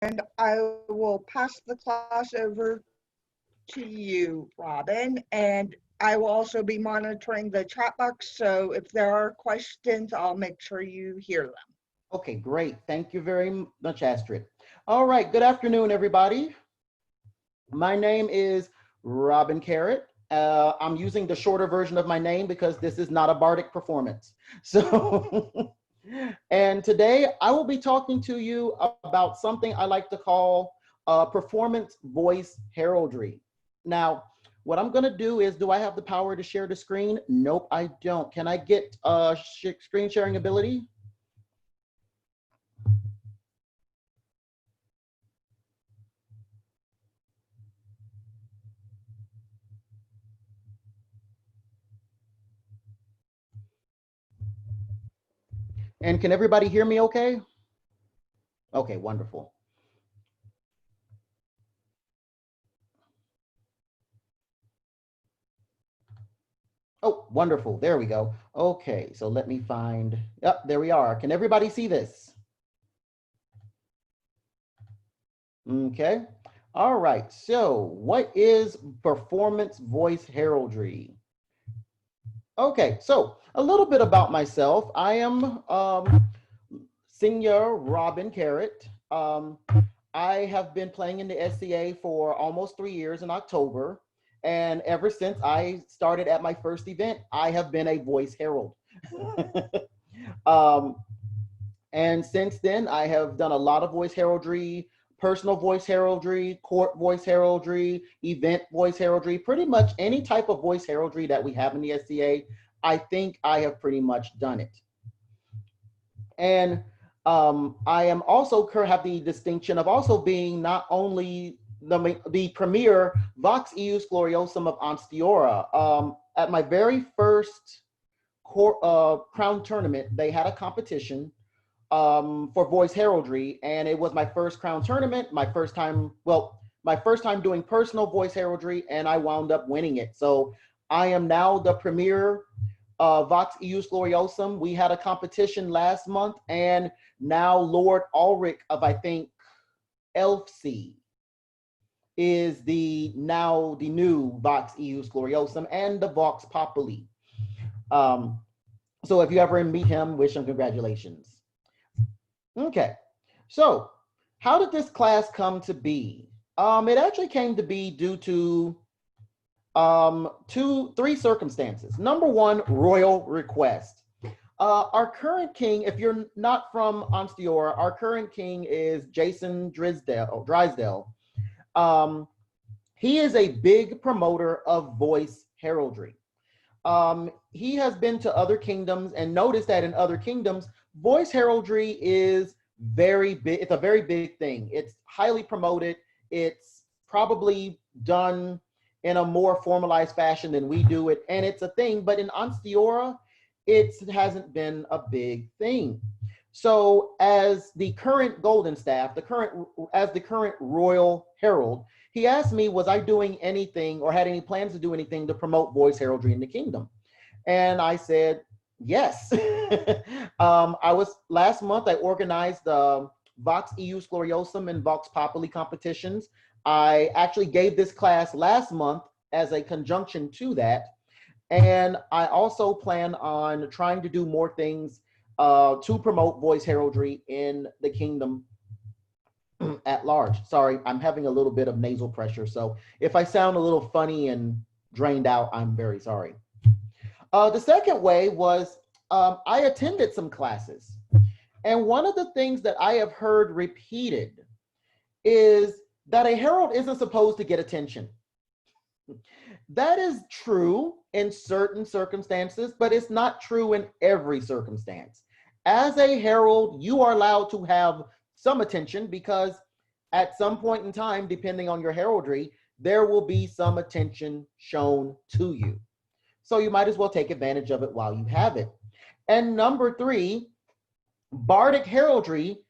and I will pass the class over to you, Robin, and I will also be monitoring the chat box, so if there are questions, I'll make sure you hear them. Okay, great. Thank you very much, Astrid. All right, good afternoon, everybody. My name is Robin Carrot. I'm using the shorter version of my name because this is not a bardic performance. So, and today I will be talking to you about something I like to call performance voice heraldry. Now, what I'm gonna do is, do I have the power to share the screen? Nope, I don't. Can I get screen sharing ability? And can everybody hear me okay? Okay, wonderful. Oh, wonderful. There we go. Okay, so let me find, yep, there we are. Can everybody see this? Okay. All right. So what is performance voice heraldry? Okay, so a little bit about myself. I am Senior Robin Carrot. I have been playing in the SCA for almost 3 years in October. And ever since I started at my first event, I have been a voice herald. And since then, I have done a lot of voice heraldry, personal voice heraldry, court voice heraldry, event voice heraldry, pretty much any type of voice heraldry that we have in the SCA, I think I have pretty much done it. And I am also have the distinction of also being not only the premier Vox Ius Gloriosum of Ansteorran. At my very first crown tournament, they had a competition for voice heraldry, and it was my first crown tournament, my first time doing personal voice heraldry, and I wound up winning it. So I am now the premier Vox Ius Gloriosum. We had a competition last month, and now Lord Ulrich of, I think, Elfsea is the new Vox Ius Gloriosum and the Vox Populi. So if you ever meet him, wish him congratulations. Okay, so how did this class come to be? It actually came to be due to three circumstances. Number one, royal request. Our current king, if you're not from Ansteorran, our current king is Jason Drysdale. He is a big promoter of voice heraldry. He has been to other kingdoms and noticed that in other kingdoms, voice heraldry is very big. It's a very big thing. It's highly promoted. It's probably done in a more formalized fashion than we do it, and it's a thing. But in Ansteorran, it hasn't been a big thing. So, as the current golden staff, the current royal herald, he asked me, was I doing anything or had any plans to do anything to promote voice heraldry in the kingdom? And I said, yes. Last month, I organized the Vox Ius Gloriosum and Vox Populi competitions. I actually gave this class last month as a conjunction to that. And I also plan on trying to do more things to promote voice heraldry in the kingdom at large. Sorry, I'm having a little bit of nasal pressure. So if I sound a little funny and drained out, I'm very sorry. The second way was I attended some classes. And one of the things that I have heard repeated is that a herald isn't supposed to get attention. That is true in certain circumstances, but it's not true in every circumstance. As a herald, you are allowed to have some attention because at some point in time, depending on your heraldry, there will be some attention shown to you. So you might as well take advantage of it while you have it. And number three, bardic heraldry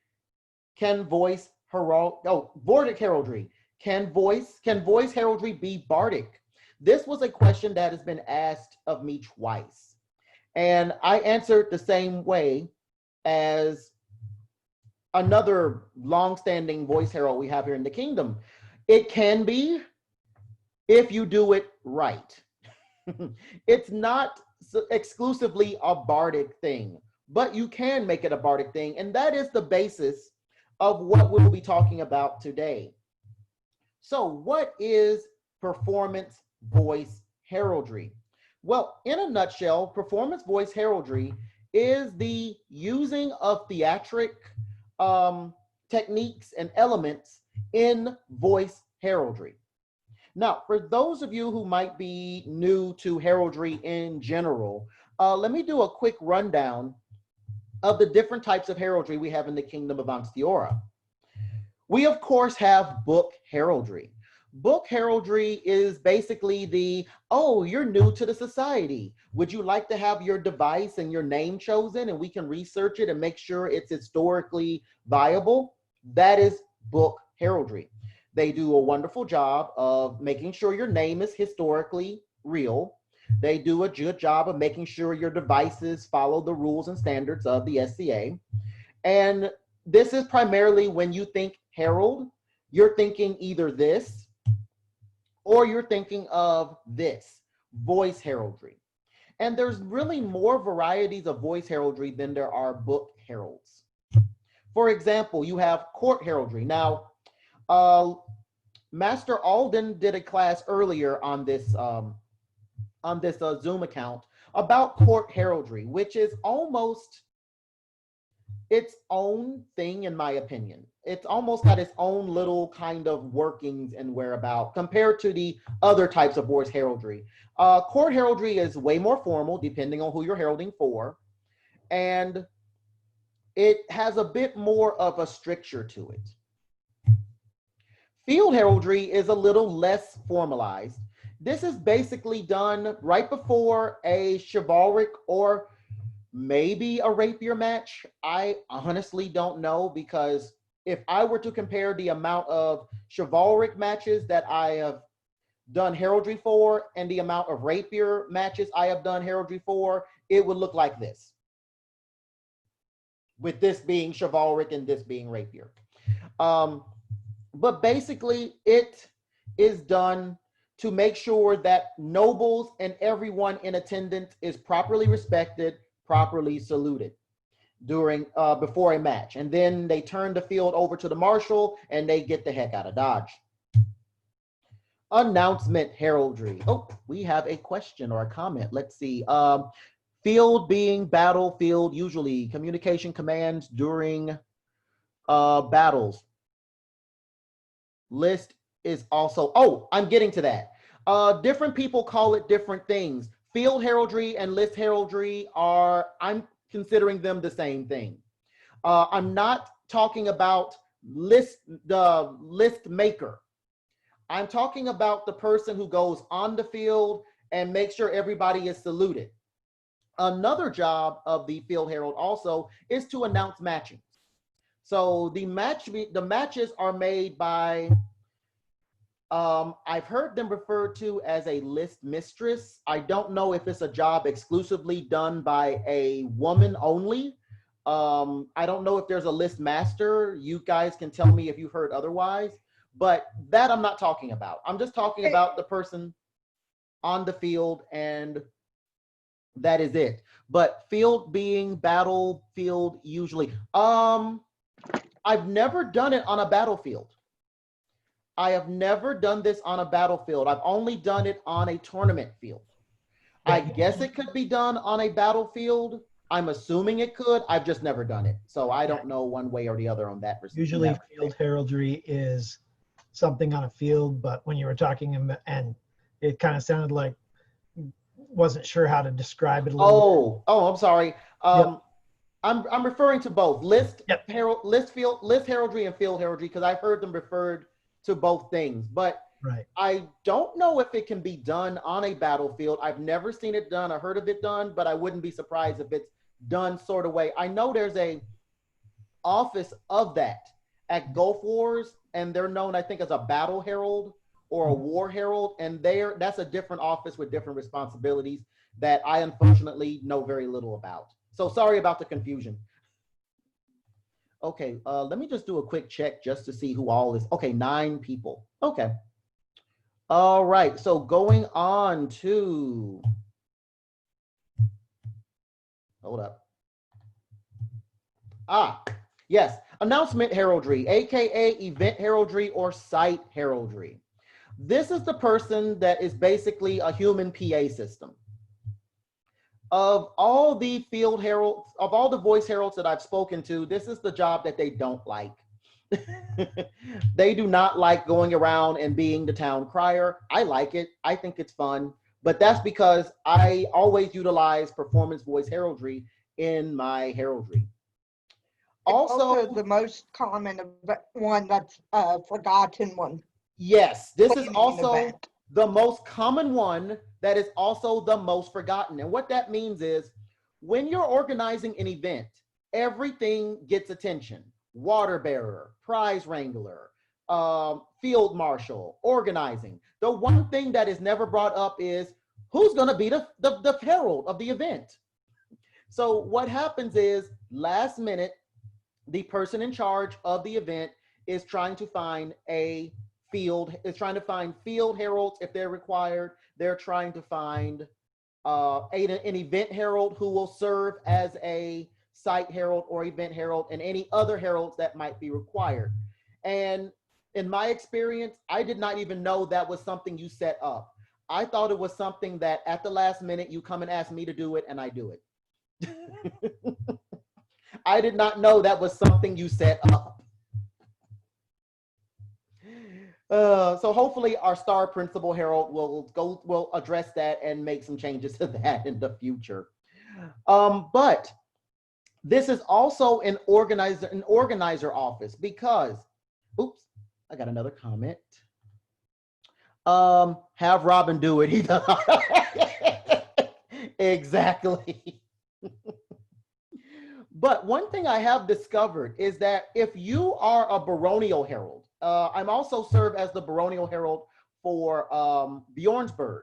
can voice bardic heraldry. Can voice heraldry be bardic? This was a question that has been asked of me twice. And I answered the same way as another long-standing voice herald we have here in the kingdom. It can be if you do it right. It's not exclusively a bardic thing, but you can make it a bardic thing, and that is the basis of what we'll be talking about today. So what is performance voice heraldry? Well, in a nutshell, performance voice heraldry is the using of theatric techniques and elements in voice heraldry. Now, for those of you who might be new to heraldry in general, let me do a quick rundown of the different types of heraldry we have in the Kingdom of Ansteorran. We, of course, have book heraldry. Book heraldry is basically the, oh, you're new to the society. Would you like to have your device and your name chosen, and we can research it and make sure it's historically viable? That is book heraldry. They do a wonderful job of making sure your name is historically real. They do a good job of making sure your devices follow the rules and standards of the SCA. And this is primarily when you think herald, you're thinking either this or you're thinking of this, voice heraldry. And there's really more varieties of voice heraldry than there are book heralds. For example, you have court heraldry. Now, Master Alden did a class earlier on this Zoom account about court heraldry, which is almost its own thing, in my opinion. It's almost got its own little kind of workings and whereabout compared to the other types of voice heraldry. Court heraldry is way more formal, depending on who you're heralding for, and it has a bit more of a stricture to it. Field heraldry is a little less formalized. This is basically done right before a chivalric or maybe a rapier match. I honestly don't know, because if I were to compare the amount of chivalric matches that I have done heraldry for and the amount of rapier matches I have done heraldry for, it would look like this, with this being chivalric and this being rapier. But basically, it is done to make sure that nobles and everyone in attendance is properly respected, properly saluted during before a match. And then they turn the field over to the marshal and they get the heck out of Dodge. Announcement heraldry. Oh, we have a question or a comment. Let's see. Field being battlefield, usually communication commands during battles. List is also, oh, I'm getting to that. Different people call it different things. Field heraldry and list heraldry are, I'm considering them the same thing. I'm not talking about the list maker. I'm talking about the person who goes on the field and makes sure everybody is saluted. Another job of the field herald also is to announce matchings. So the matches are made by, I've heard them referred to as a list mistress. I don't know if it's a job exclusively done by a woman only. I don't know if there's a list master. You guys can tell me if you've heard otherwise, but that I'm not talking about. I'm just talking about the person on the field, and that is it. But field being battlefield usually. I've never done it on a battlefield. I have never done this on a battlefield. I've only done it on a tournament field. I guess it could be done on a battlefield. I'm assuming it could. I've just never done it. So I don't know one way or the other on that. Usually field heraldry is something on a field, but when you were talking and it kind of sounded like wasn't sure how to describe it a little bit. I'm sorry. I'm referring to both list heraldry and field heraldry, because I've heard them referred to both things, but I don't know if it can be done on a battlefield. I've never seen it done. I heard of it done, but I wouldn't be surprised if it's done sort of way. I know there's a office of that at Gulf Wars, and they're known, I think, as a battle herald or a war herald, and that's a different office with different responsibilities that I unfortunately know very little about. So sorry about the confusion. Okay, let me just do a quick check just to see who all is. Okay, 9 people. Okay. All right, so going on to, hold up. Yes, announcement heraldry, AKA event heraldry or site heraldry. This is the person that is basically a human PA system. Of all the field heralds, of all the voice heralds that I've spoken to, this is the job that they don't like. They do not like going around and being the town crier. I like it. I think it's fun. But that's because I always utilize performance voice heraldry in my heraldry. Also, the most common one that's forgotten one. Yes, this is Planning also event. the most common one that is also the most forgotten. And what that means is when you're organizing an event, everything gets attention. Water bearer, prize wrangler, field marshal, organizing. The one thing that is never brought up is who's going to be the herald of the event. So what happens is last minute, the person in charge of the event is trying to find field heralds if they're required. They're trying to find an event herald who will serve as a site herald or event herald and any other heralds that might be required. And in my experience, I did not even know that was something you set up. I thought it was something that at the last minute you come and ask me to do it and I do it. I did not know that was something you set up. So hopefully our star principal herald will address that and make some changes to that in the future. But this is also an organizer office because, oops, I got another comment. Have Robin do it. He does. Exactly. But one thing I have discovered is that if you are a baronial herald, I'm also serve as the baronial herald for Bjornsburg.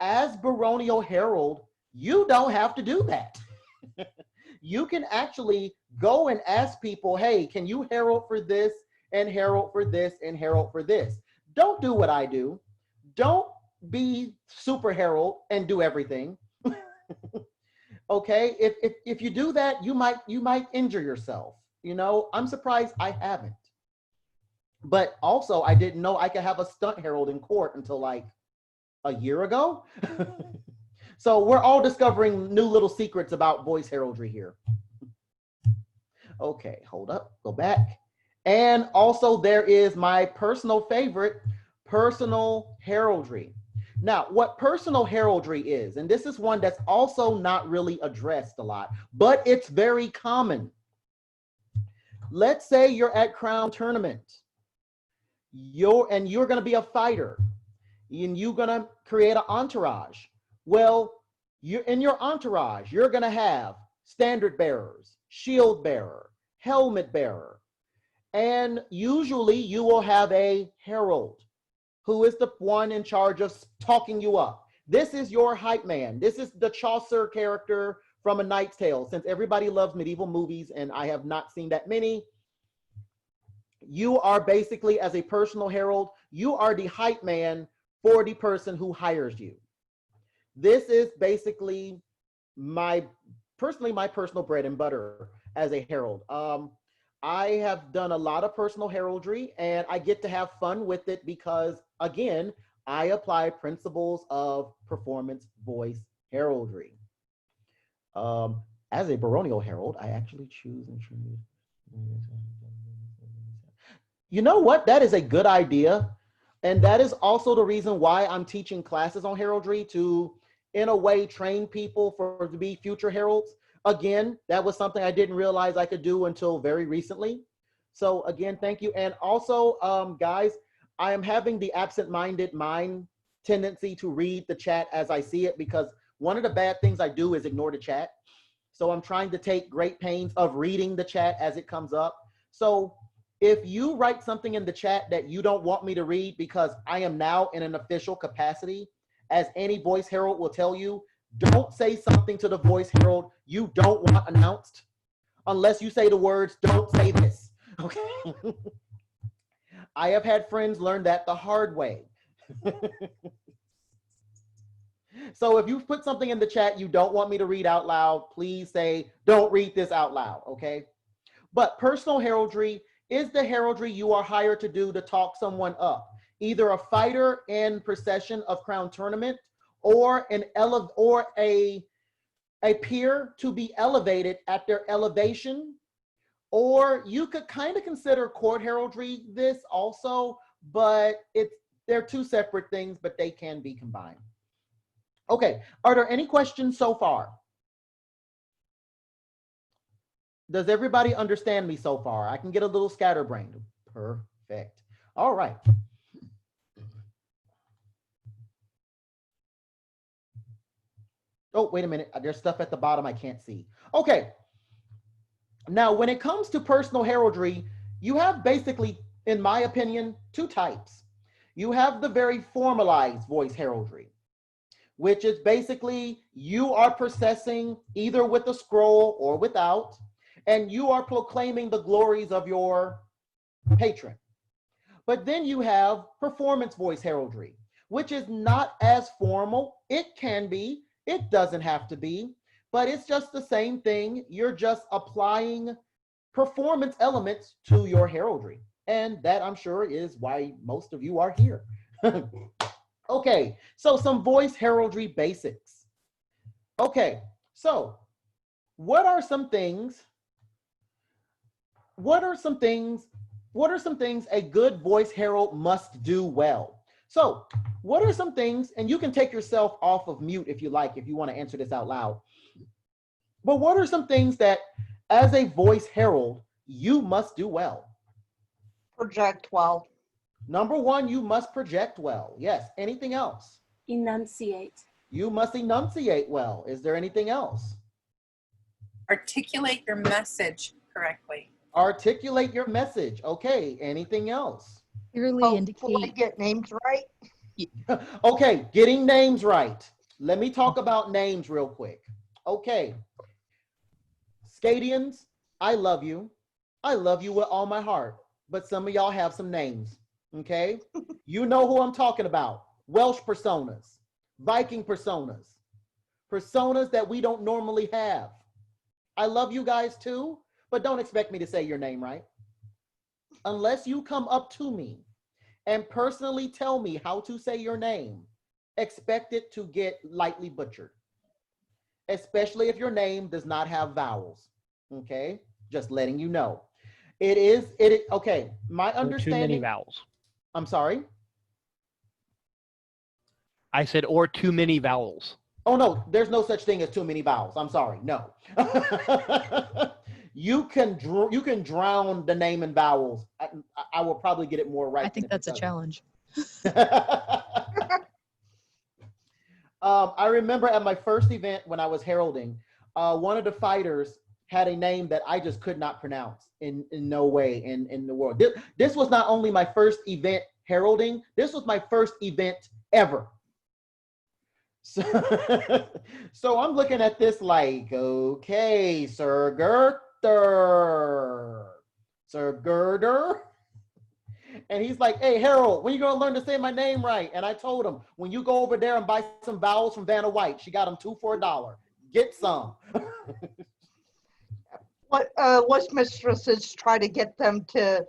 As baronial herald, you don't have to do that. You can actually go and ask people, hey, can you herald for this and herald for this and herald for this? Don't do what I do. Don't be super herald and do everything. Okay, if you do that, you might injure yourself. You know, I'm surprised I haven't. But also, I didn't know I could have a stunt herald in court until like a year ago. So we're all discovering new little secrets about voice heraldry here. Okay, hold up, go back. And also there is my personal favorite, personal heraldry. Now, what personal heraldry is, and this is one that's also not really addressed a lot, but it's very common. Let's say you're at Crown Tournament. You're going to be a fighter, and you're going to create an entourage. Well, in your entourage, you're going to have standard bearers, shield bearer, helmet bearer, and usually you will have a herald who is the one in charge of talking you up. This is your hype man. This is the Chaucer character from A Knight's Tale. Since everybody loves medieval movies and I have not seen that many, you are basically, as a personal herald, you are the hype man for the person who hires you. This is basically my personal bread and butter as a herald. I have done a lot of personal heraldry and I get to have fun with it because, again, I apply principles of performance voice heraldry. As a baronial herald, I actually choose and choose. You know what? That is a good idea. And that is also the reason why I'm teaching classes on heraldry to, in a way, train people to be future heralds. Again, that was something I didn't realize I could do until very recently. So again, thank you. And also, guys, I am having the absent-minded mind tendency to read the chat as I see it, because one of the bad things I do is ignore the chat. So I'm trying to take great pains of reading the chat as it comes up. So if you write something in the chat that you don't want me to read, because I am now in an official capacity, as any voice herald will tell you, don't say something to the voice herald you don't want announced. unless you say the words, don't say this, okay? I have had friends learn that the hard way. So if you put something in the chat you don't want me to read out loud, please say, don't read this out loud, okay? But personal heraldry is the heraldry you are hired to do to talk someone up, either a fighter in procession of crown tournament or a peer to be elevated at their elevation. Or you could kind of consider court heraldry this also, but they're two separate things, but they can be combined. Okay, are there any questions so far? Does everybody understand me so far? I can get a little scatterbrained. Perfect. All right. Oh, wait a minute. There's stuff at the bottom I can't see. Okay. Now, when it comes to personal heraldry, you have basically, in my opinion, two types. You have the very formalized voice heraldry, which is basically you are processing either with a scroll or without, and you are proclaiming the glories of your patron. But then you have performance voice heraldry, which is not as formal. It can be, it doesn't have to be, but it's just the same thing. You're just applying performance elements to your heraldry. And that, I'm sure, is why most of you are here. Okay, so some voice heraldry basics. Okay, so what are some things a good voice herald must do well? So what are some things, and you can take yourself off of mute if you like, if you want to answer this out loud. But what are some things that as a voice herald, you must do well? Project well. Number one, you must project well. Yes. Anything else? Enunciate. You must enunciate well. Is there anything else? Articulate your message correctly. Articulate your message. Okay. Anything else? Clearly Hopefully indicate. get names right. Okay. Getting names right. Let me talk about names real quick. Okay. Scadians, I love you. I love you with all my heart. But some of y'all have some names. Okay, you know who I'm talking about. Welsh personas, Viking personas, personas that we don't normally have. I love you guys too, but don't expect me to say your name right. Unless you come up to me and personally tell me how to say your name, expect it to get lightly butchered, especially if your name does not have vowels. Okay, just letting you know. Okay, my understanding. Too many vowels. I'm sorry? I said, or too many vowels. Oh, no, there's no such thing as too many vowels. I'm sorry, no. You can drown the name in vowels. I will probably get it more right. I think that's a challenge. I remember at my first event when I was heralding, one of the fighters had a name that I just could not pronounce in no way in the world. This was not only my first event heralding, this was my first event ever. So, so I'm looking at this like, okay, Sir Girder. And he's like, hey, Harold, when you going to learn to say my name right? And I told him, when you go over there and buy some vowels from Vanna White, she got them 2 for $1. Get some. What list mistresses try to get them to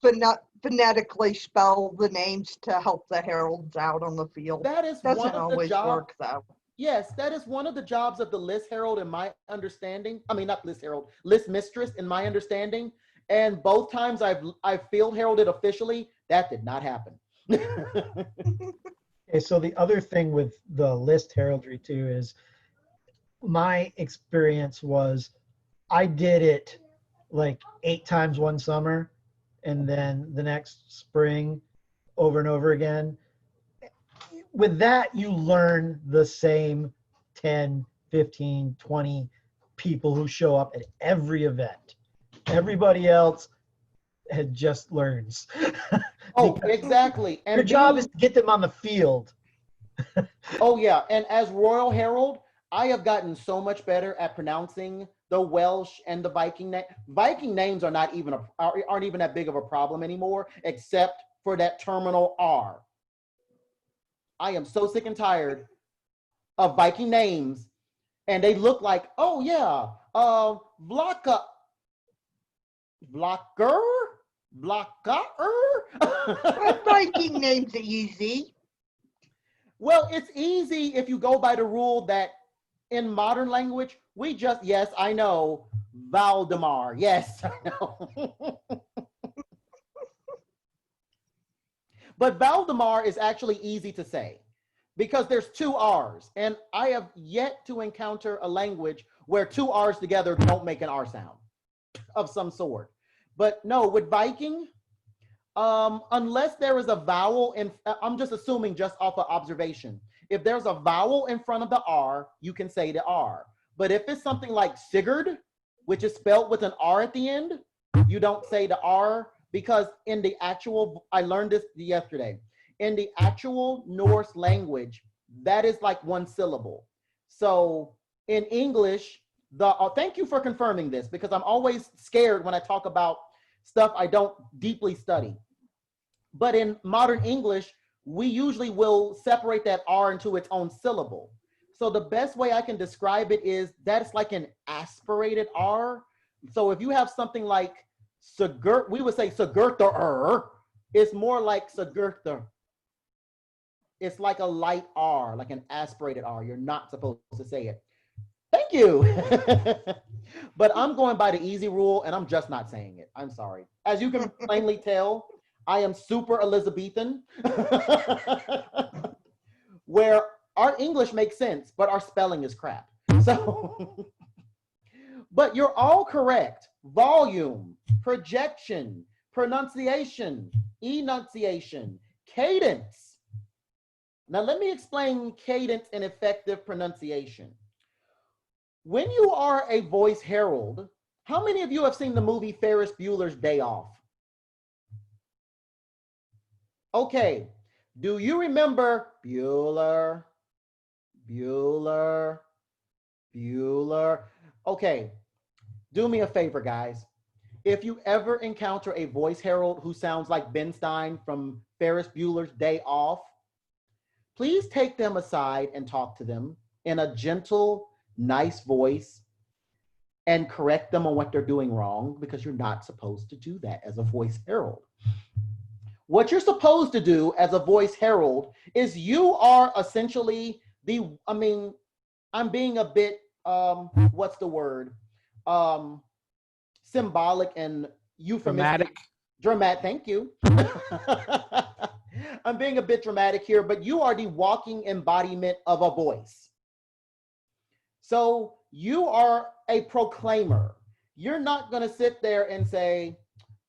phonetically spell the names to help the heralds out on the field. That is Doesn't one of the always jobs. work though. Yes, that is one of the jobs of the list herald in my understanding. I mean, not list herald, list mistress in my understanding. And both times I've field heralded officially, that did not happen. Okay, so the other thing with the list heraldry too is my experience was I did it like 8 times one summer and then the next spring over and over again. With that, you learn the same 10, 15, 20 people who show up at every event. Everybody else just learns. Oh, exactly. And your job is to get them on the field. Oh, yeah. And as Royal Herald, I have gotten so much better at pronouncing the Welsh and the Viking name. Viking names are not even aren't even that big of a problem anymore, except for that terminal R. I am so sick and tired of Viking names, and they look like, oh yeah, Blocker. What Viking names are easy? Well, it's easy if you go by the rule that in modern language, we just, yes, I know, Valdemar. Yes, I know. But Valdemar is actually easy to say because there's two R's. And I have yet to encounter a language where two R's together don't make an R sound of some sort. But no, with Viking, unless there is a vowel in, I'm just assuming just off of observation. If there's a vowel in front of the R, you can say the R. But if it's something like Sigurd, which is spelled with an R at the end, you don't say the R because in the actual, I learned this yesterday, in the actual Norse language, that is like one syllable. So in English, thank you for confirming this because I'm always scared when I talk about stuff I don't deeply study. But in modern English, we usually will separate that R into its own syllable. So the best way I can describe it is that it's like an aspirated R. So if you have something like Sigurd, we would say Sigurður. It's more like Sigurður. It's like a light R, like an aspirated R. You're not supposed to say it. Thank you. But I'm going by the easy rule and I'm just not saying it. I'm sorry. As you can plainly tell, I am super Elizabethan, where our English makes sense, but our spelling is crap. So, but you're all correct. Volume, projection, pronunciation, enunciation, cadence. Now let me explain cadence and effective pronunciation. When you are a voice herald, how many of you have seen the movie Ferris Bueller's Day Off? Okay, do you remember Bueller, Bueller, Bueller? Okay, do me a favor, guys. If you ever encounter a voice herald who sounds like Ben Stein from Ferris Bueller's Day Off, please take them aside and talk to them in a gentle, nice voice and correct them on what they're doing wrong because you're not supposed to do that as a voice herald. What you're supposed to do as a voice herald is you are essentially I'm being a bit, what's the word? Symbolic and euphemistic. Dramatic, thank you. I'm being a bit dramatic here, but you are the walking embodiment of a voice. So you are a proclaimer. You're not gonna sit there and say,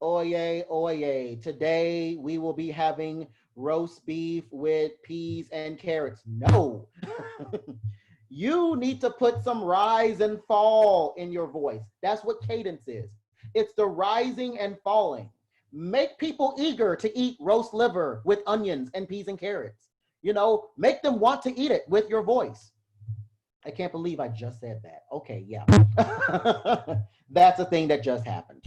oye, oye, today we will be having roast beef with peas and carrots. No. You need to put some rise and fall in your voice. That's what cadence is. It's the rising and falling. Make people eager to eat roast liver with onions and peas and carrots. You know, make them want to eat it with your voice. I can't believe I just said that. Okay, yeah. That's a thing that just happened.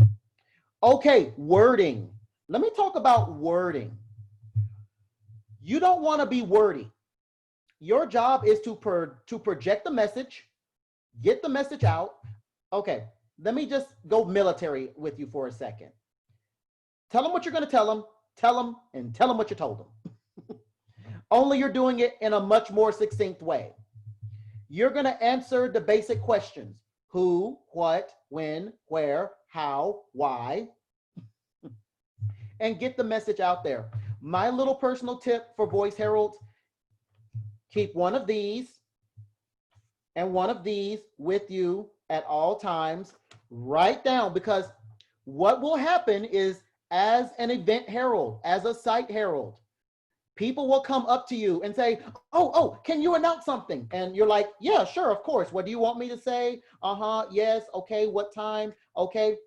Okay, wording. Let me talk about wording. You don't want to be wordy. Your job is to project the message, get the message out. Okay, let me just go military with you for a second. Tell them what you're going to tell them, and tell them what you told them. Only you're doing it in a much more succinct way. You're going to answer the basic questions. Who, what, when, where, how, why, and get the message out there. My little personal tip for voice heralds, keep one of these and one of these with you at all times. Write down, because what will happen is, as an event herald, as a site herald, people will come up to you and say, oh, can you announce something? And you're like, yeah, sure, of course. What do you want me to say? Yes, okay, what time? Okay.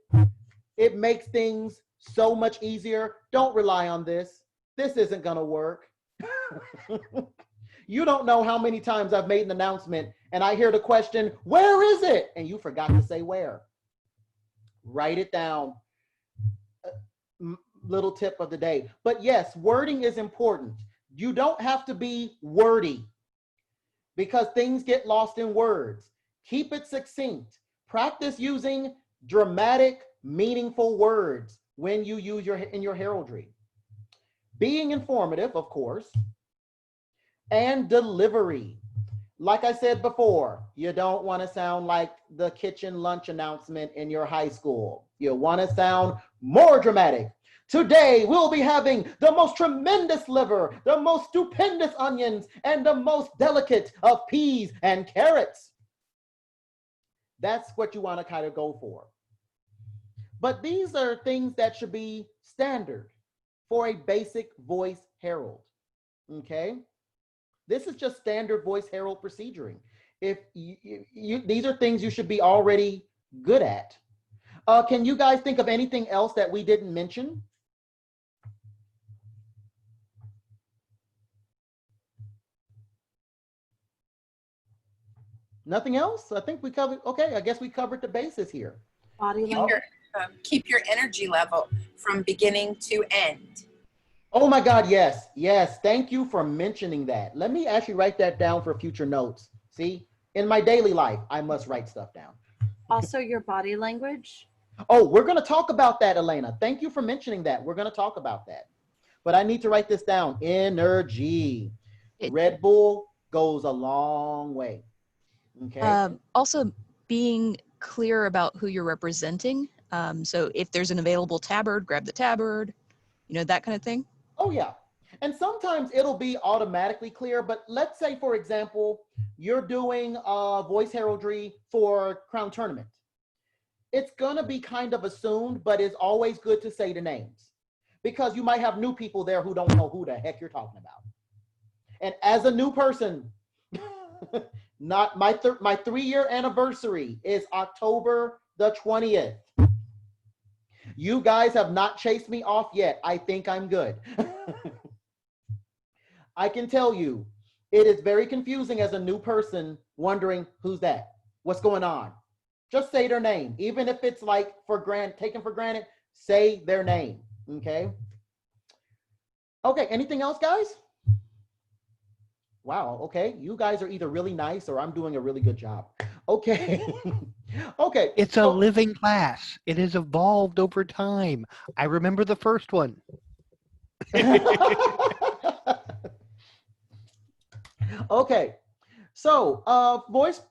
It makes things so much easier. Don't rely on this. This isn't gonna work. You don't know how many times I've made an announcement and I hear the question, where is it? And you forgot to say where. Write it down. Little tip of the day. But yes, wording is important. You don't have to be wordy because things get lost in words. Keep it succinct. Practice using dramatic, meaningful words when you use in your heraldry. Being informative, of course, and delivery. Like I said before, you don't want to sound like the kitchen lunch announcement in your high school. You want to sound more dramatic. Today, we'll be having the most tremendous liver, the most stupendous onions, and the most delicate of peas and carrots. That's what you want to kind of go for. But these are things that should be standard for a basic voice herald, okay? This is just standard voice herald proceduring. If these are things you should be already good at. Can you guys think of anything else that we didn't mention? Nothing else? I think we covered, okay, I guess we covered the bases here. Body language. Keep your energy level from beginning to end. Oh my God, yes, yes. Thank you for mentioning that. Let me actually write that down for future notes. See, in my daily life, I must write stuff down. Also your body language. Oh, we're going to talk about that, Elena. Thank you for mentioning that. We're going to talk about that. But I need to write this down. Energy. Red Bull goes a long way. Okay. Also, being clear about who you're representing. So if there's an available tabard, grab the tabard, you know, that kind of thing. Oh, yeah. And sometimes it'll be automatically clear. But let's say, for example, you're doing voice heraldry for Crown Tournament. It's going to be kind of assumed, but it's always good to say the names because you might have new people there who don't know who the heck you're talking about. And as a new person, not my 3-year anniversary is October the 20th. You guys have not chased me off yet. I think I'm good. I can tell you, it is very confusing as a new person wondering who's that? What's going on? Just say their name. Even if it's like taken for granted, say their name, okay? Okay, anything else, guys? Wow, okay. You guys are either really nice or I'm doing a really good job. Okay. Okay. It's a living class. It has evolved over time. I remember the first one. Okay. So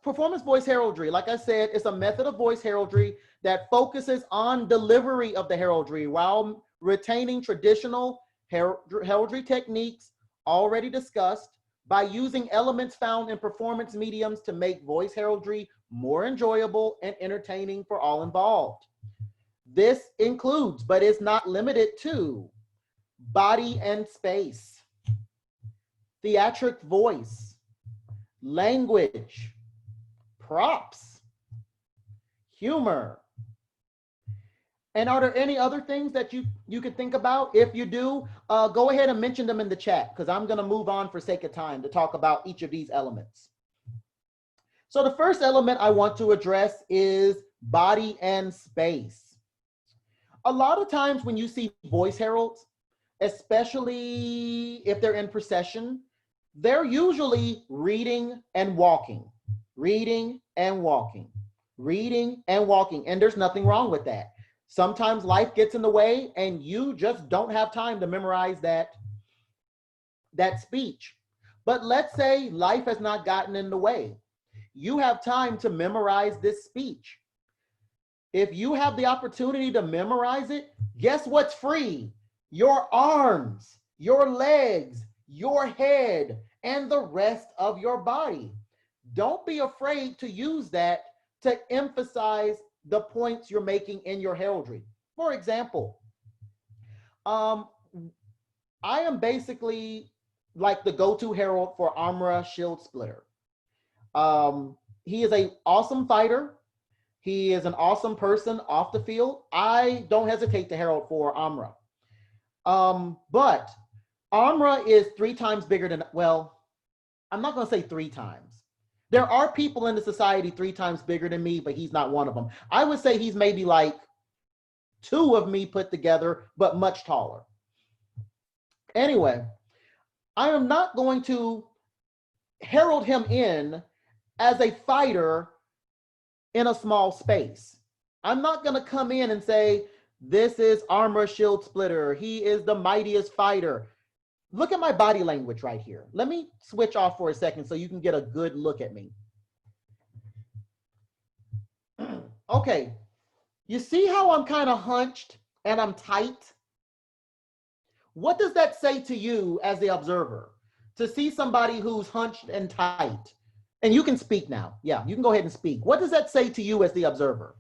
performance voice heraldry, like I said, it's a method of voice heraldry that focuses on delivery of the heraldry while retaining traditional heraldry techniques already discussed by using elements found in performance mediums to make voice heraldry more enjoyable and entertaining for all involved. This includes, but is not limited to, body and space, theatric voice, language, props, humor. And are there any other things that you could think about? If you do, go ahead and mention them in the chat because I'm going to move on for sake of time to talk about each of these elements. So the first element I want to address is body and space. A lot of times when you see voice heralds, especially if they're in procession, they're usually reading and walking, reading and walking, reading and walking. And there's nothing wrong with that. Sometimes life gets in the way and you just don't have time to memorize that speech. But let's say life has not gotten in the way. You have time to memorize this speech. If you have the opportunity to memorize it, guess what's free? Your arms, your legs, your head, and the rest of your body. Don't be afraid to use that to emphasize the points you're making in your heraldry. For example, I am basically like the go-to herald for Amra Shield Splitter. He is an awesome fighter. He is an awesome person off the field. I don't hesitate to herald for Amra. But Amra is 3 times bigger than, well, I'm not going to say 3 times, There are people in the society 3 times bigger than me, but he's not one of them. I would say he's maybe like 2 of me put together, but much taller. Anyway, I am not going to herald him in as a fighter in a small space. I'm not going to come in and say, this is Armor Shield Splitter. He is the mightiest fighter. Look at my body language right here. Let me switch off for a second so you can get a good look at me. Okay, you see how I'm kind of hunched and I'm tight? What does that say to you as the observer? To see somebody who's hunched and tight? And you can speak now. Yeah, you can go ahead and speak. What does that say to you as the observer?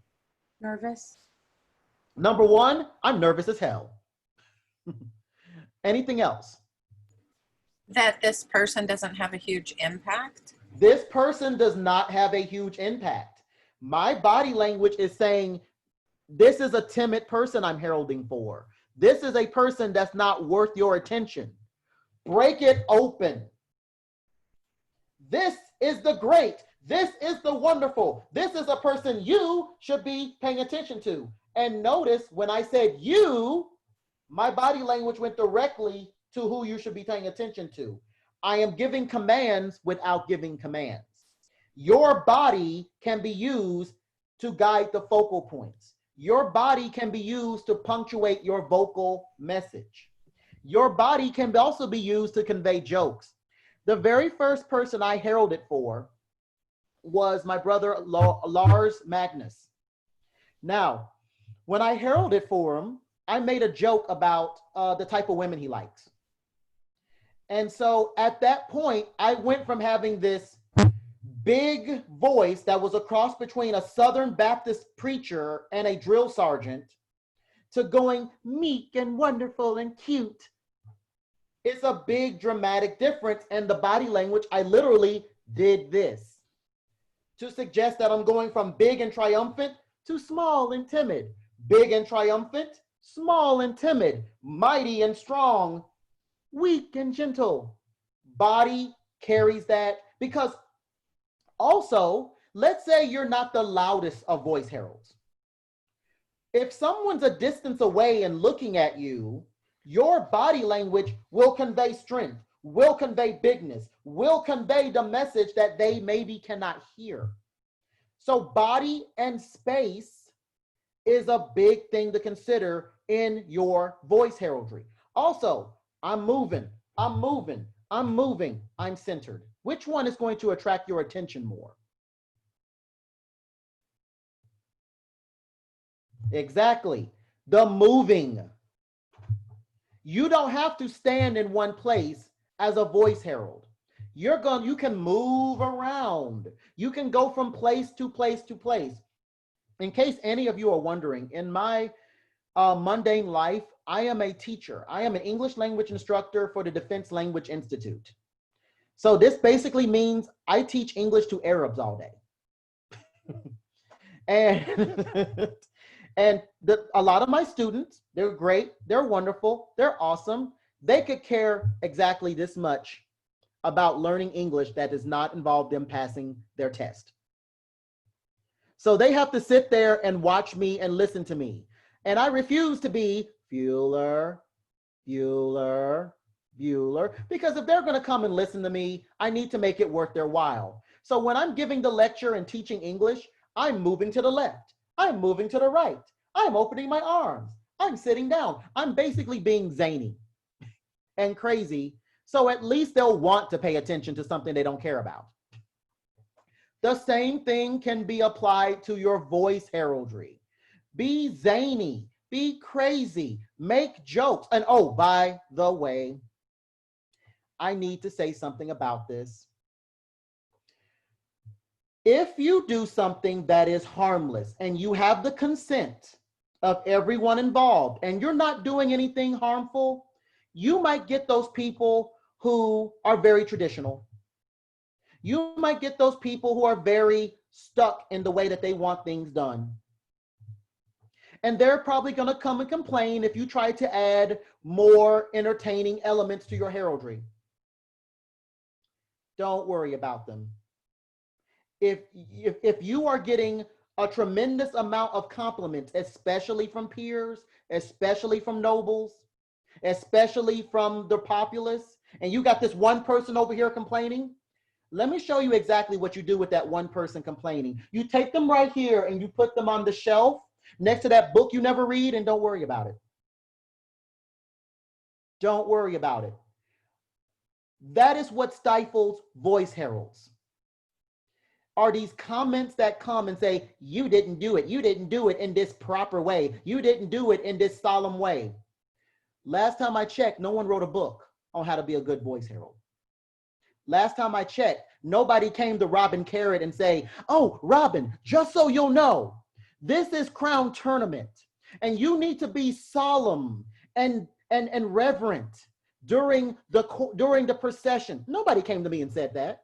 Nervous. Number 1, I'm nervous as hell. Anything else? That this person doesn't have a huge impact. This person does not have a huge impact. My body language is saying, this is a timid person I'm heralding for. This is a person that's not worth your attention. Break it open. This is the great. This is the wonderful. This is a person you should be paying attention to. And notice when I said you, my body language went directly to who you should be paying attention to. I am giving commands without giving commands. Your body can be used to guide the focal points. Your body can be used to punctuate your vocal message. Your body can also be used to convey jokes. The very first person I heralded for was my brother Lars Magnus. Now, when I heralded for him, I made a joke about the type of women he likes. And so at that point, I went from having this big voice that was a cross between a Southern Baptist preacher and a drill sergeant to going meek and wonderful and cute. It's a big dramatic difference. And the body language, I literally did this to suggest that I'm going from big and triumphant to small and timid. Big and triumphant, small and timid, mighty and strong, weak and gentle. Body carries that, because also, let's say you're not the loudest of voice heralds. If someone's a distance away and looking at you, your body language will convey strength, will convey bigness, will convey the message that they maybe cannot hear. So body and space is a big thing to consider in your voice heraldry. Also, I'm moving, I'm moving, I'm moving, I'm centered. Which one is going to attract your attention more? Exactly, the moving. You don't have to stand in one place as a voice herald. You can move around. You can go from place to place to place. In case any of you are wondering, in my mundane life, I am a teacher. I am an English language instructor for the Defense Language Institute. So this basically means I teach English to Arabs all day. And a lot of my students, they're great, they're wonderful, they're awesome. They could care exactly this much about learning English that does not involve them passing their test. So they have to sit there and watch me and listen to me. And I refuse to be Bueller, Bueller, Bueller, because if they're going to come and listen to me, I need to make it worth their while. So when I'm giving the lecture and teaching English, I'm moving to the left. I'm moving to the right. I'm opening my arms. I'm sitting down. I'm basically being zany and crazy. So at least they'll want to pay attention to something they don't care about. The same thing can be applied to your voice heraldry. Be zany, be crazy, make jokes. And oh, by the way, I need to say something about this. If you do something that is harmless and you have the consent of everyone involved and you're not doing anything harmful, you might get those people who are very traditional. You might get those people who are very stuck in the way that they want things done. And they're probably going to come and complain if you try to add more entertaining elements to your heraldry. Don't worry about them. if you are getting a tremendous amount of compliments, especially from peers, especially from nobles, especially from the populace, and you got this one person over here complaining, let me show you exactly what you do with that one person complaining. You take them right here and you put them on the shelf next to that book you never read, and don't worry about it. Don't worry about it. That is what stifles voice heralds. Are these comments that come and say, you didn't do it. You didn't do it in this proper way. You didn't do it in this solemn way. Last time I checked, no one wrote a book on how to be a good voice herald. Last time I checked, nobody came to Robin Carrot and say, oh, Robin, just so you'll know, this is Crown Tournament, and you need to be solemn and reverent during the procession. Nobody came to me and said that.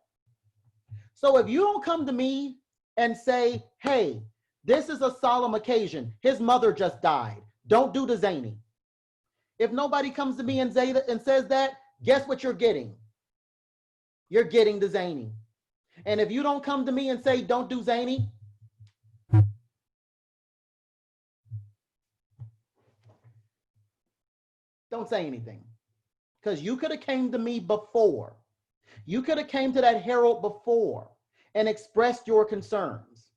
So if you don't come to me and say, hey, this is a solemn occasion, his mother just died, don't do the zany. If nobody comes to me and says that, guess what you're getting? You're getting the zany. And if you don't come to me and say, don't do zany, don't say anything. Because you could have came to me before. You could have came to that herald before and expressed your concerns.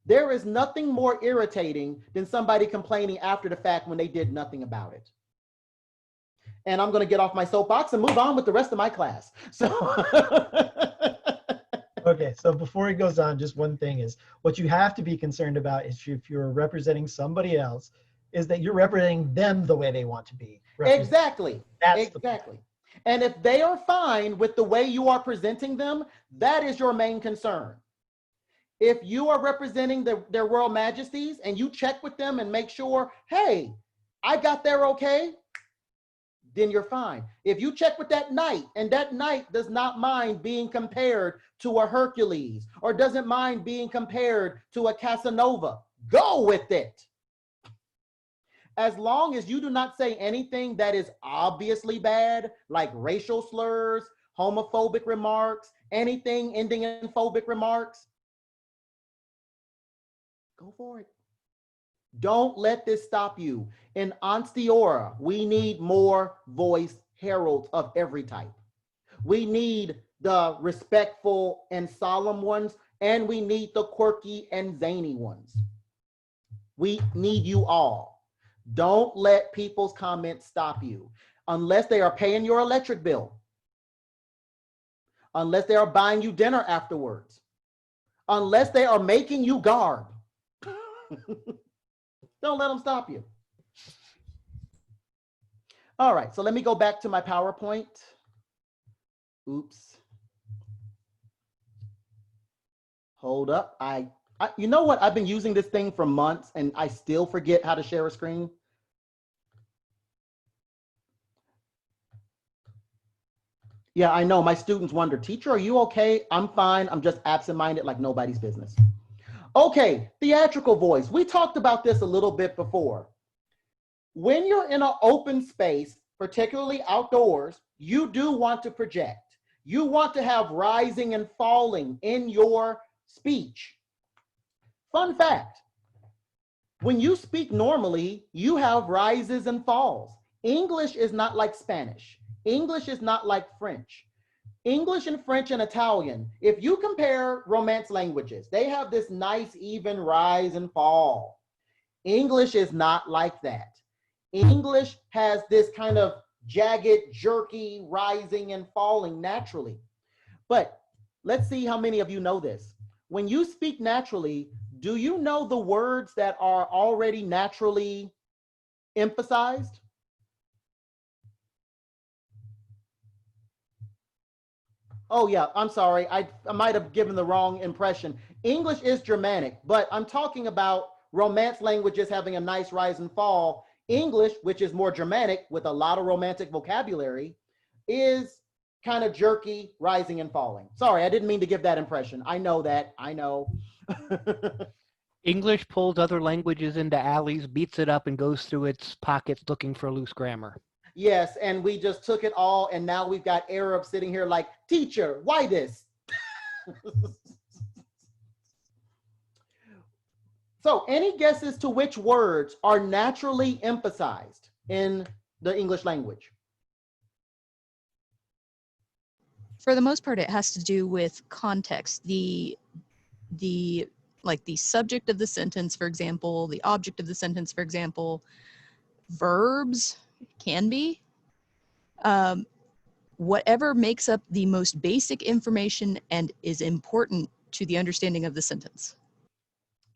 There is nothing more irritating than somebody complaining after the fact when they did nothing about it. And I'm going to get off my soapbox and move on with the rest of my class. So, okay, so before it goes on, just one thing is what you have to be concerned about is if you're representing somebody else, is that you're representing them the way they want to be represented. exactly. That's Exactly. And if they are fine with the way you are presenting them, that is your main concern. If you are representing their royal majesties and you check with them and make sure, hey, I got there okay, then you're fine. If you check with that knight and that knight does not mind being compared to a Hercules or doesn't mind being compared to a Casanova, go with it. As long as you do not say anything that is obviously bad, like racial slurs, homophobic remarks, anything ending in phobic remarks, go for it. Don't let this stop you. In Ansteorran, we need more voice heralds of every type. We need the respectful and solemn ones, and we need the quirky and zany ones. We need you all. Don't let people's comments stop you unless they are paying your electric bill, unless they are buying you dinner afterwards, unless they are making you garb. Don't let them stop you. All right, so let me go back to my PowerPoint. Oops. Hold up. You know what? I've been using this thing for months and I still forget how to share a screen. Yeah, I know. My students wonder, teacher, are you okay? I'm fine. I'm just absent-minded like nobody's business. Okay, theatrical voice. We talked about this a little bit before. When you're in an open space, particularly outdoors, you do want to project. You want to have rising and falling in your speech. Fun fact, when you speak normally, you have rises and falls. English is not like Spanish. English is not like French. English and French and Italian, if you compare Romance languages, they have this nice even rise and fall. English is not like that. English has this kind of jagged, jerky, rising and falling naturally. But let's see how many of you know this. When you speak naturally, do you know the words that are already naturally emphasized? Oh yeah, I'm sorry. I might have given the wrong impression. English is Germanic, but I'm talking about Romance languages having a nice rise and fall. English, which is more Germanic with a lot of romantic vocabulary, is kind of jerky, rising and falling. Sorry, I didn't mean to give that impression. I know that, I know. English pulls other languages into alleys, beats it up, and goes through its pockets looking for loose grammar. Yes, and we just took it all, and now we've got Arab sitting here like, teacher, why this? So any guesses to which words are naturally emphasized in the English language? For the most part, it has to do with context. The like the subject of the sentence, for example, the object of the sentence, for example, verbs can be. Whatever makes up the most basic information and is important to the understanding of the sentence.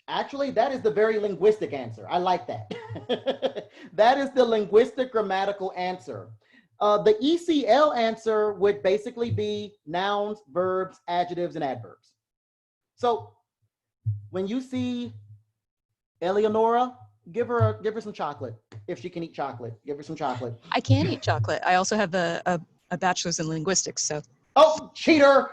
Actually, that is the very linguistic answer. I like that. That is the linguistic grammatical answer. The ECL answer would basically be nouns, verbs, adjectives, and adverbs. So when you see Eleonora, give her some chocolate. If she can eat chocolate, give her some chocolate. I can eat chocolate. I also have a bachelor's in linguistics, so. Oh, cheater.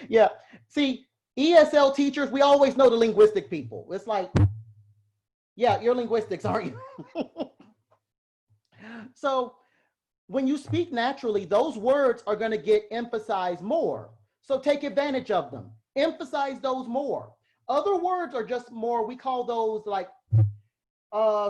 Yeah, see, ESL teachers, we always know the linguistic people. It's like, yeah, you're linguistics, aren't you? So when you speak naturally, those words are going to get emphasized more. So take advantage of them. Emphasize those more. Other words are just more, we call those like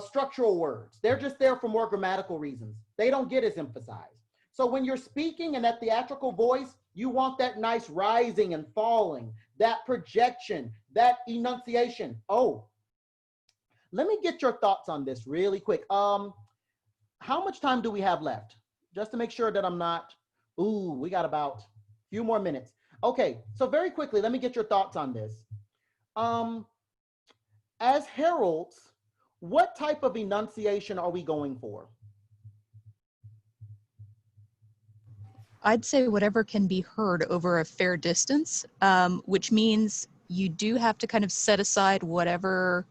structural words. They're just there for more grammatical reasons. They don't get as emphasized. So when you're speaking in that theatrical voice, you want that nice rising and falling, that projection, that enunciation. Oh, let me get your thoughts on this really quick. How much time do we have left? Just to make sure that I'm not, ooh, we got about a few more minutes. Okay, so very quickly, let me get your thoughts on this. As heralds, what type of enunciation are we going for? I'd say whatever can be heard over a fair distance, which means you do have to kind of set aside whatever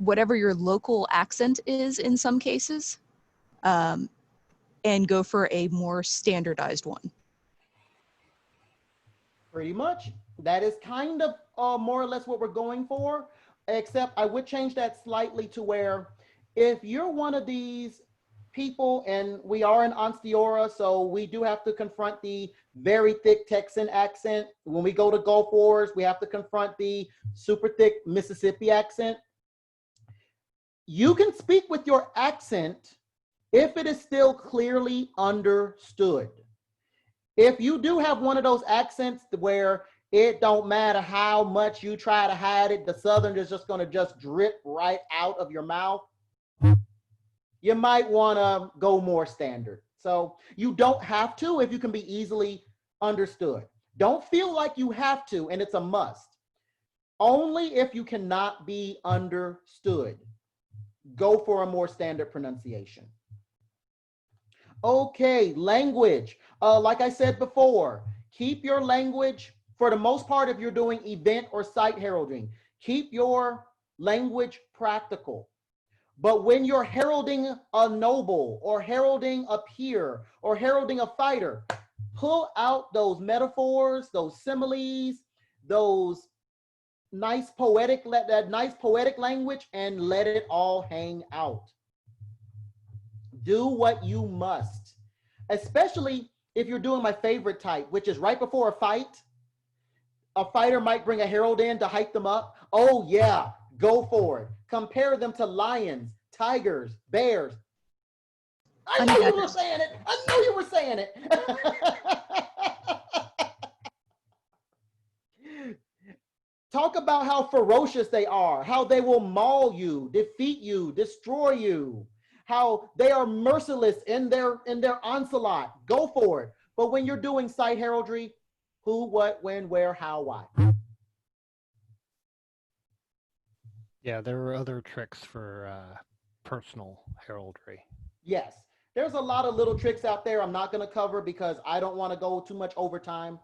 your local accent is in some cases, and go for a more standardized one. Pretty much. That is kind of more or less what we're going for, except I would change that slightly to where if you're one of these people, and we are in Ansteorran, so we do have to confront the very thick Texan accent. When we go to Gulf Wars, we have to confront the super thick Mississippi accent. You can speak with your accent if it is still clearly understood. If you do have one of those accents where it don't matter how much you try to hide it, the Southern is just gonna just drip right out of your mouth, you might wanna go more standard. So you don't have to if you can be easily understood. Don't feel like you have to and it's a must. Only if you cannot be understood. Go for a more standard pronunciation. Okay, language. Like I said before, keep your language, for the most part, if you're doing event or site heralding, keep your language practical. But when you're heralding a noble or heralding a peer or heralding a fighter, pull out those metaphors, those similes, those nice poetic, that nice poetic language, and let it all hang out. Do what you must, especially if you're doing my favorite type, which is right before a fight. A fighter might bring a herald in to hype them up. Oh yeah, go for it. Compare them to lions, tigers, bears. I know you were saying it. I know you were saying it. Talk about how ferocious they are, how they will maul you, defeat you, destroy you, how they are merciless in their onslaught. Go for it. But when you're doing site heraldry, who, what, when, where, how, why. Yeah, there are other tricks for personal heraldry. Yes, there's a lot of little tricks out there I'm not going to cover because I don't want to go too much overtime.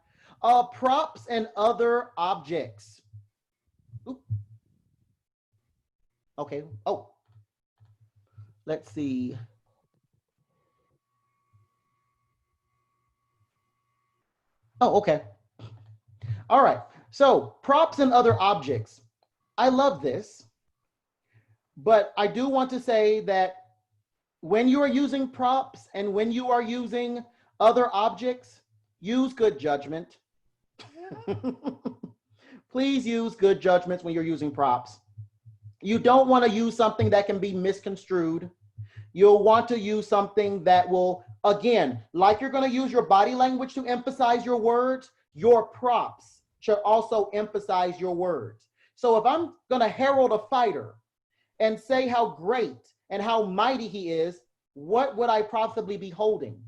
Props and other objects. Oop. Okay. Oh, let's see. Oh, okay. All right. So props and other objects. I love this, but I do want to say that when you are using props and when you are using other objects, use good judgment. please use good judgments when you're using props. You don't want to use something that can be misconstrued. You'll want to use something that will, again, like you're going to use your body language to emphasize your words, your props should also emphasize your words. So if I'm going to herald a fighter and say how great and how mighty he is, what would I possibly be holding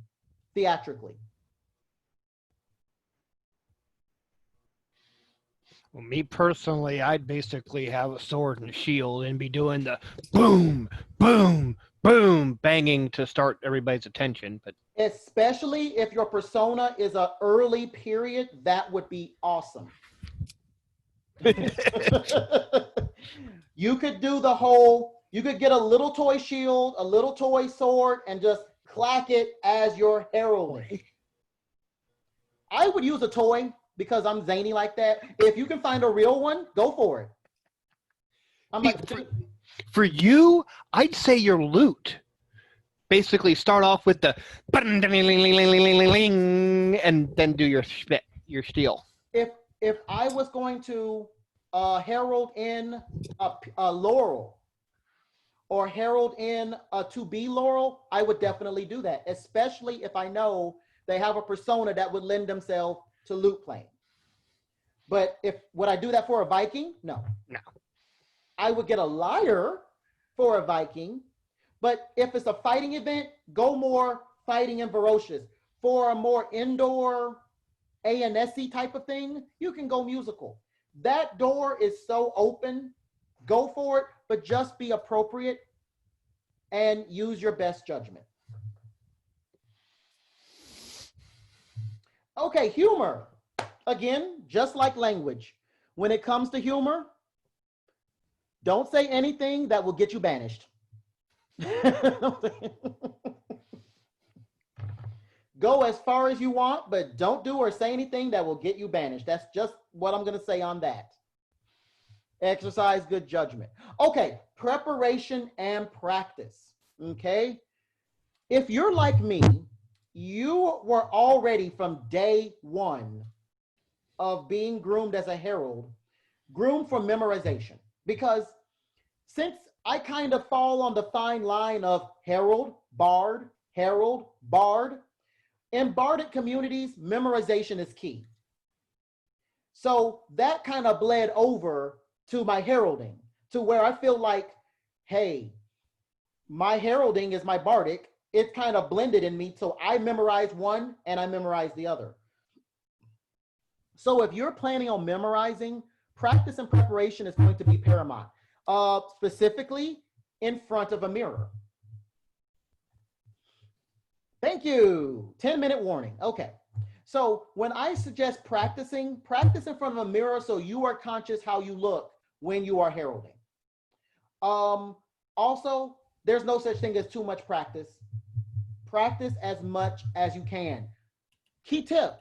theatrically? Well, me personally, I'd basically have a sword and a shield and be doing the boom, boom, boom, banging to start everybody's attention. But Especially if your persona is an early period, that would be awesome. You could do the whole, you could get a little toy shield, a little toy sword, and just clack it as your heralding. I would use a toy because I'm zany like that. If you can find a real one, go for it. I'm like, for you, I'd say your loot. Basically, start off with the and then do your steal. If I was going to herald in a laurel or herald in a to be laurel, I would definitely do that, especially if I know they have a persona that would lend themselves to loot playing. But would I do that for a Viking? No. No. I would get a liar for a Viking, but if it's a fighting event, go more fighting and ferocious. For a more indoor ANSC type of thing, you can go musical. That door is so open, go for it, but just be appropriate and use your best judgment. Okay, humor. Again, just like language. When it comes to humor, don't say anything that will get you banished. Go as far as you want, but don't do or say anything that will get you banished. That's just what I'm going to say on that. Exercise good judgment. Okay, preparation and practice. Okay, if you're like me, you were already from day one of being groomed as a herald, groomed for memorization. Because since I kind of fall on the fine line of herald, bard, in bardic communities, memorization is key. So that kind of bled over to my heralding, to where I feel like, hey, my heralding is my bardic. It kind of blended in me, so I memorize one and I memorize the other. So if you're planning on memorizing, practice and preparation is going to be paramount, specifically in front of a mirror. Thank you. 10-minute warning. Okay. So when I suggest practice in front of a mirror so you are conscious how you look when you are heralding. Also, there's no such thing as too much practice. Practice as much as you can. Key tip,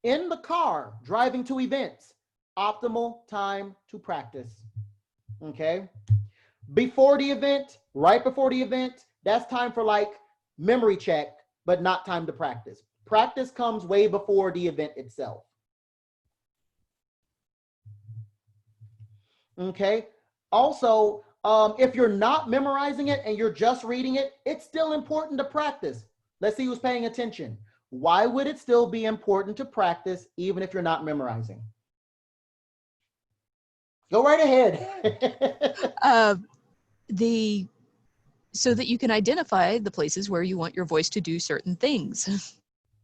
in the car, driving to events, optimal time to practice, okay? Before the event, right before the event, that's time for like memory check, but not time to practice. Practice comes way before the event itself. Okay, also, if you're not memorizing it and you're just reading it, it's still important to practice. Let's see who's paying attention. Why would it still be important to practice even if you're not memorizing? Go right ahead. So that you can identify the places where you want your voice to do certain things.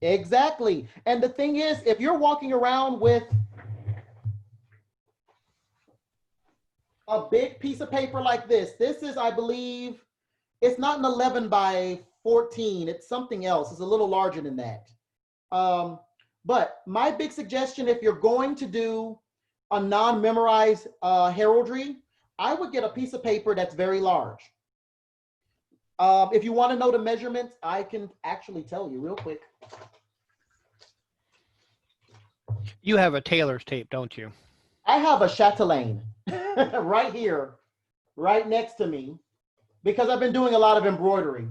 Exactly. And the thing is, if you're walking around with a big piece of paper like this is, I believe, it's not an 11 by 14, it's something else. It's a little larger than that. But my big suggestion, if you're going to do a non-memorized heraldry, I would get a piece of paper that's very large. If you want to know the measurements, I can actually tell you real quick. You have a tailor's tape, don't you? I have a chatelaine right here, right next to me, because I've been doing a lot of embroidery.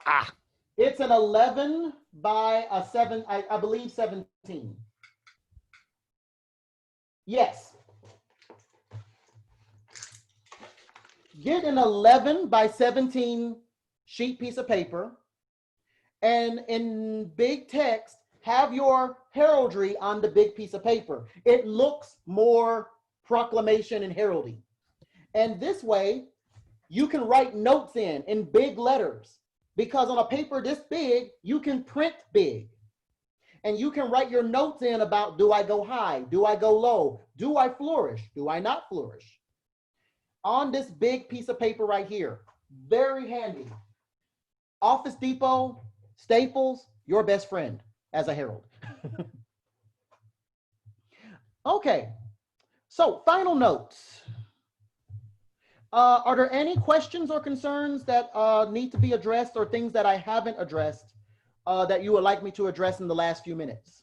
Ah. It's an 11 by a 7, I believe 17. Yes, get an 11 by 17 sheet piece of paper, and in big text, have your heraldry on the big piece of paper. It looks more proclamation and heraldry. And this way, you can write notes in big letters, because on a paper this big, you can print big. And you can write your notes in about, do I go high? Do I go low? Do I flourish? Do I not flourish? On this big piece of paper right here. Very handy. Office Depot, Staples, your best friend as a herald. Okay, so final notes. Are there any questions or concerns that need to be addressed, or things that I haven't addressed that you would like me to address in the last few minutes?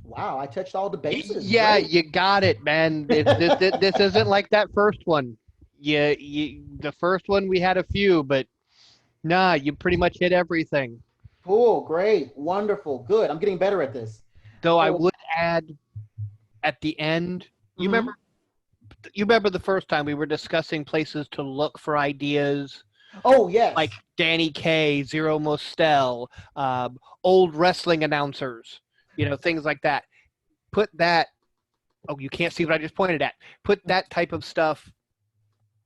Wow, I touched all the bases. Yeah, Great. you got it, man. This isn't like that first one. The first one we had a few, but nah, you pretty much hit everything. Cool, great, wonderful, good. I'm getting better at this. Though I Oh. would add at the end, you Mhm. remember the first time we were discussing places to look for ideas, Oh, yes. like Danny Kaye, Zero Mostel, old wrestling announcers, things like that. Put that, oh, you can't see what I just pointed at. Put that type of stuff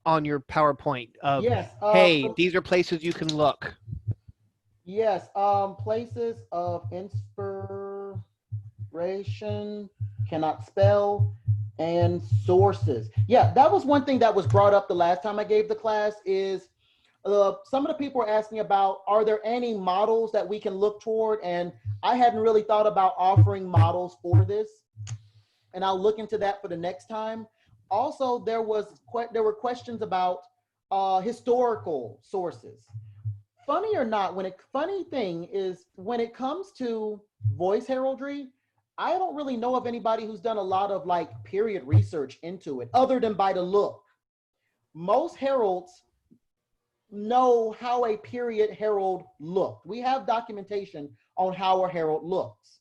on your PowerPoint of, Yes. hey, these are places you can look. Yes, places of inspiration, cannot spell, and sources. Yeah, that was one thing that was brought up the last time I gave the class is some of the people were asking about, are there any models that we can look toward? And I hadn't really thought about offering models for this. And I'll look into that for the next time. Also, there were questions about historical sources. Funny or not, funny thing is when it comes to voice heraldry, I don't really know of anybody who's done a lot of like period research into it other than by the look. Most heralds know how a period herald looked. We have documentation on how a herald looks.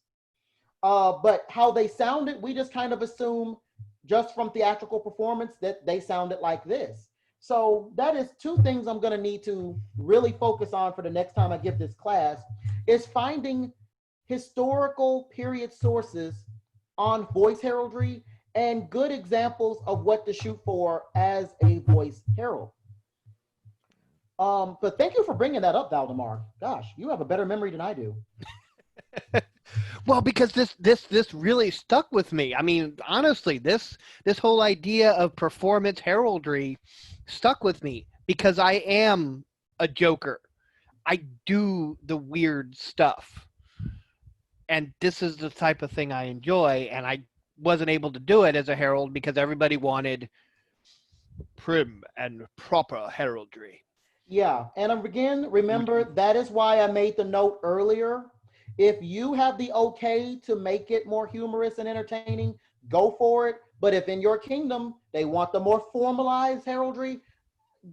But how they sounded, we just kind of assume just from theatrical performance that they sounded like this. So that is two things I'm going to need to really focus on for the next time I give this class, is finding historical period sources on voice heraldry and good examples of what to shoot for as a voice herald. But thank you for bringing that up, Valdemar. Gosh, you have a better memory than I do. Well, because this really stuck with me. I mean, honestly, this whole idea of performance heraldry stuck with me because I am a joker. I do the weird stuff. And this is the type of thing I enjoy, and I wasn't able to do it as a herald because everybody wanted prim and proper heraldry. Yeah, and again, remember, that is why I made the note earlier. If you have the okay to make it more humorous and entertaining, go for it. But if in your kingdom they want the more formalized heraldry,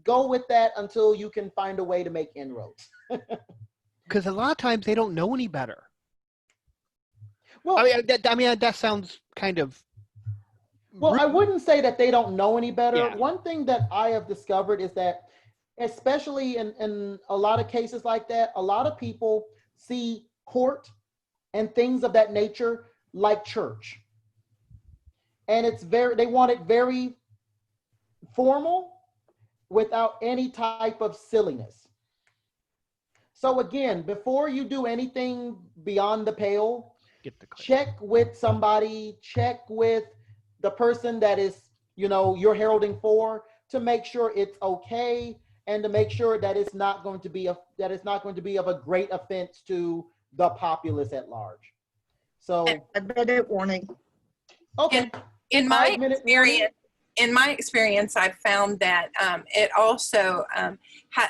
go with that until you can find a way to make inroads. Because a lot of times they don't know any better. Well, that sounds kind of... Well, I wouldn't say that they don't know any better. Yeah. One thing that I have discovered is that, especially in a lot of cases like that, a lot of people see court and things of that nature like church. And they want it very formal without any type of silliness. So again, before you do anything beyond the pale, check with somebody, check with the person that is, you're heralding for, to make sure it's okay, and to make sure that it's not going to be of a great offense to the populace at large. So, A minute warning. okay. In my experience, I've found that it also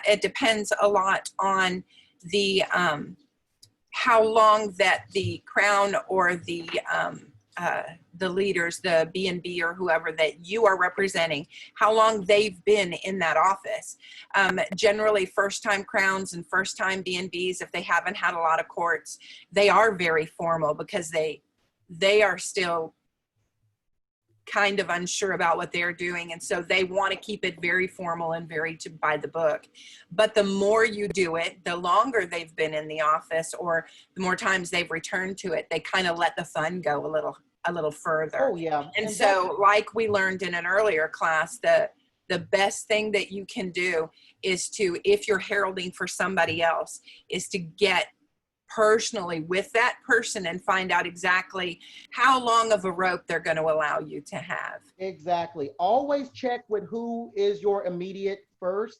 it depends a lot on the how long that the crown or the the leaders, the B&B or whoever that you are representing, how long they've been in that office. Generally, first-time crowns and first-time B&Bs, if they haven't had a lot of courts, they are very formal because they are still kind of unsure about what they're doing, and so they want to keep it very formal and very by the book. But the more you do it, the longer they've been in the office or the more times they've returned to it, they kind of let the fun go a little further. Oh yeah. And so, like we learned in an earlier class, the best thing that you can do is to, if you're heralding for somebody else, is to get personally with that person and find out exactly how long of a rope they're going to allow you to have. Exactly. Always check with who is your immediate first,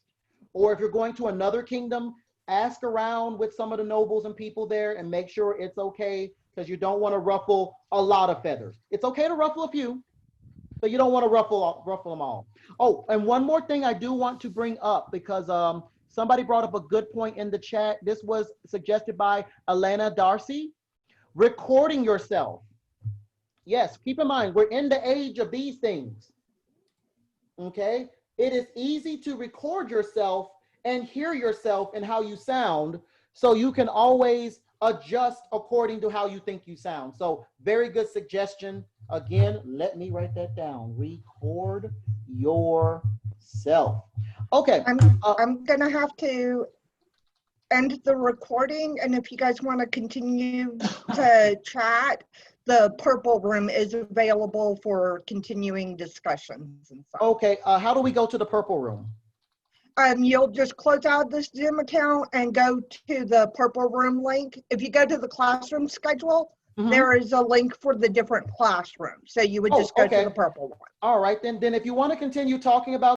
or if you're going to another kingdom, ask around with some of the nobles and people there and make sure it's okay, because you don't want to ruffle a lot of feathers. It's okay to ruffle a few, but you don't want to ruffle them all. Oh, and one more thing I do want to bring up, because somebody brought up a good point in the chat. This was suggested by Elena Darcy. Recording yourself. Yes, keep in mind, we're in the age of these things. Okay? It is easy to record yourself and hear yourself and how you sound, so you can always adjust according to how you think you sound. So very good suggestion. Again, let me write that down. Record yourself. Okay. I'm gonna have to end the recording, and if you guys want to continue to chat, the purple room is available for continuing discussions and stuff. Okay, how do we go to the purple room? You'll just close out this Zoom account and go to the purple room link. If you go to the classroom schedule, there is a link for the different classrooms. So you would just go to the purple one. All right, then if you want to continue talking about